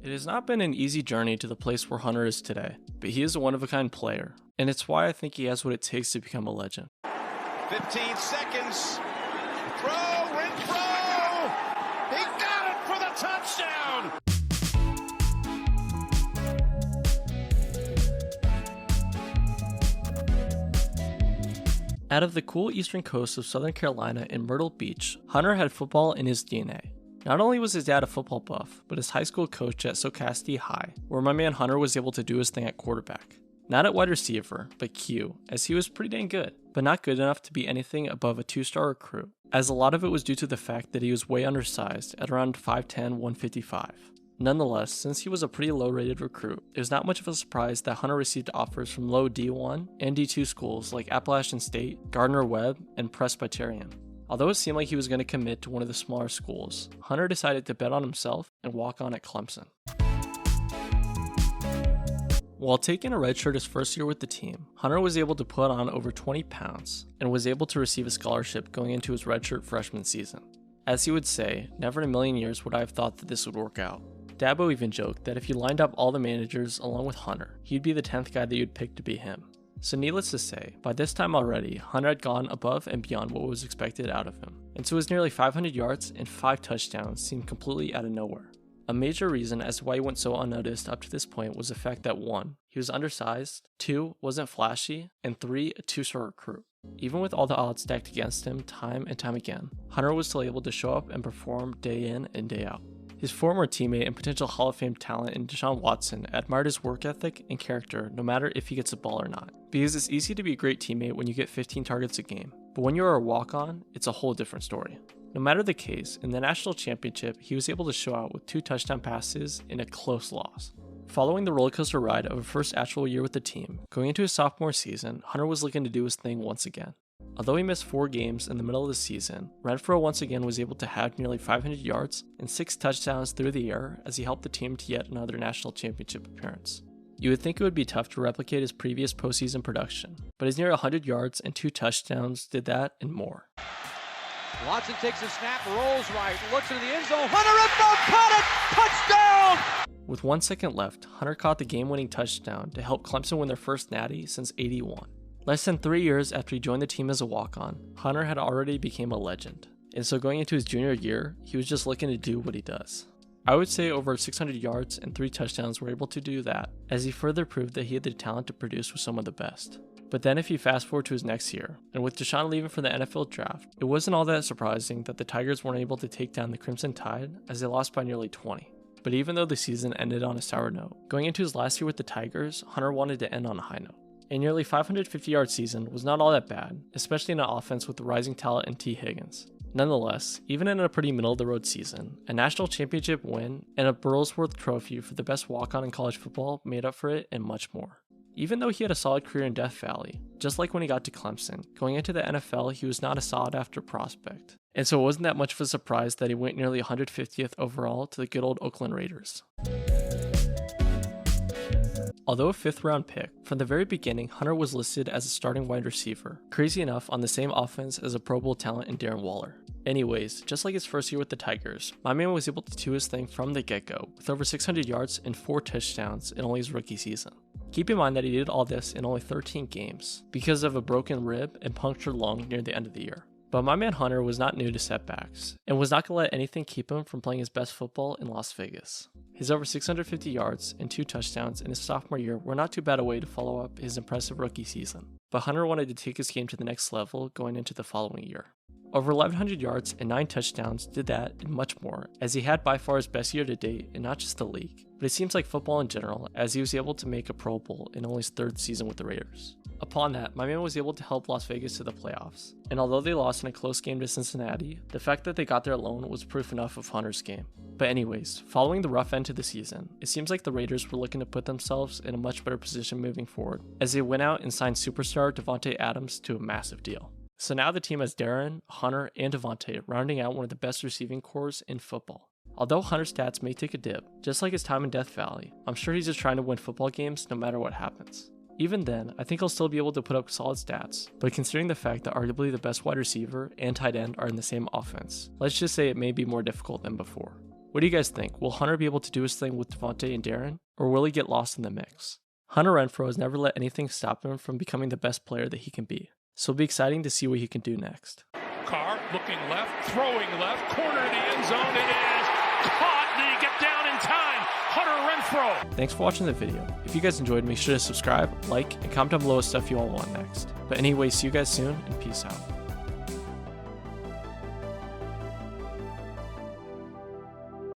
It has not been an easy journey to the place where Hunter is today, but he is a one-of-a-kind player, and it's why I think he has what it takes to become a legend. 15 seconds. Throw, Renfrow! He got it for the touchdown! Out of the cool eastern coast of Southern Carolina in Myrtle Beach, Hunter had football in his DNA. Not only was his dad a football buff, but his high school coach at Socastee High, where my man Hunter was able to do his thing at quarterback. Not at wide receiver, but Q, as he was pretty dang good, but not good enough to be anything above a 2-star recruit, as a lot of it was due to the fact that he was way undersized at around 5'10", 155. Nonetheless, since he was a pretty low-rated recruit, it was not much of a surprise that Hunter received offers from low D1 and D2 schools like Appalachian State, Gardner-Webb, and Presbyterian. Although it seemed like he was going to commit to one of the smaller schools, Hunter decided to bet on himself and walk on at Clemson. While taking a redshirt his first year with the team, Hunter was able to put on over 20 pounds and was able to receive a scholarship going into his redshirt freshman season. As he would say, never in a million years would I have thought that this would work out. Dabo even joked that if you lined up all the managers along with Hunter, he'd be the 10th guy that you'd pick to be him. So needless to say, by this time already, Hunter had gone above and beyond what was expected out of him, and so his nearly 500 yards and 5 touchdowns seemed completely out of nowhere. A major reason as to why he went so unnoticed up to this point was the fact that 1. He was undersized, 2. Wasn't flashy, and 3. A 2-star recruit. Even with all the odds stacked against him time and time again, Hunter was still able to show up and perform day in and day out. His former teammate and potential Hall of Fame talent in Deshaun Watson admired his work ethic and character no matter if he gets the ball or not, because it's easy to be a great teammate when you get 15 targets a game, but when you're a walk-on, it's a whole different story. No matter the case, in the national championship, he was able to show out with 2 touchdown passes in a close loss. Following the rollercoaster ride of a first actual year with the team, going into his sophomore season, Hunter was looking to do his thing once again. Although he missed 4 games in the middle of the season, Renfrow once again was able to have nearly 500 yards and 6 touchdowns through the air as he helped the team to yet another national championship appearance. You would think it would be tough to replicate his previous postseason production, but his near 100 yards and 2 touchdowns did that and more. Watson takes a snap, rolls right, looks into the end zone, Hunter Renfrow caught it! Touchdown! With 1 second left, Hunter caught the game-winning touchdown to help Clemson win their first natty since '81. Less than 3 years after he joined the team as a walk-on, Hunter had already become a legend, and so going into his junior year, he was just looking to do what he does. I would say over 600 yards and 3 touchdowns were able to do that, as he further proved that he had the talent to produce with some of the best. But then if you fast forward to his next year, and with Deshaun leaving for the NFL draft, it wasn't all that surprising that the Tigers weren't able to take down the Crimson Tide as they lost by nearly 20. But even though the season ended on a sour note, going into his last year with the Tigers, Hunter wanted to end on a high note. A nearly 550-yard season was not all that bad, especially in an offense with the rising talent in T. Higgins. Nonetheless, even in a pretty middle-of-the-road season, a national championship win and a Burlsworth trophy for the best walk-on in college football made up for it and much more. Even though he had a solid career in Death Valley, just like when he got to Clemson, going into the NFL he was not a sought-after prospect. And so it wasn't that much of a surprise that he went nearly 150th overall to the good old Oakland Raiders. Although a 5th-round pick, from the very beginning Hunter was listed as a starting wide receiver, crazy enough on the same offense as a Pro Bowl talent in Darren Waller. Anyways, just like his first year with the Tigers, my man was able to do his thing from the get-go, with over 600 yards and 4 touchdowns in only his rookie season. Keep in mind that he did all this in only 13 games, because of a broken rib and punctured lung near the end of the year. But my man Hunter was not new to setbacks, and was not going to let anything keep him from playing his best football in Las Vegas. His over 650 yards and 2 touchdowns in his sophomore year were not too bad a way to follow up his impressive rookie season, but Hunter wanted to take his game to the next level going into the following year. Over 1,100 yards and 9 touchdowns did that and much more, as he had by far his best year to date in not just the league, but it seems like football in general, as he was able to make a Pro Bowl in only his 3rd season with the Raiders. Upon that, my man was able to help Las Vegas to the playoffs, and although they lost in a close game to Cincinnati, the fact that they got there alone was proof enough of Hunter's game. But anyways, following the rough end to the season, it seems like the Raiders were looking to put themselves in a much better position moving forward, as they went out and signed superstar Davante Adams to a massive deal. So now the team has Darren, Hunter, and Davante rounding out one of the best receiving corps in football. Although Hunter's stats may take a dip, just like his time in Death Valley, I'm sure he's just trying to win football games no matter what happens. Even then, I think he'll still be able to put up solid stats, but considering the fact that arguably the best wide receiver and tight end are in the same offense, let's just say it may be more difficult than before. What do you guys think? Will Hunter be able to do his thing with Devontae and Darren, or will he get lost in the mix? Hunter Renfrow has never let anything stop him from becoming the best player that he can be, so it'll be exciting to see what he can do next. Carr looking left, throwing left, corner to the end zone, it is caught, did he get down in time? Hunter Renfrow! Thanks for watching the video. If you guys enjoyed, make sure to subscribe, like, and comment down below what stuff you all want next. But anyway, see you guys soon, and peace out.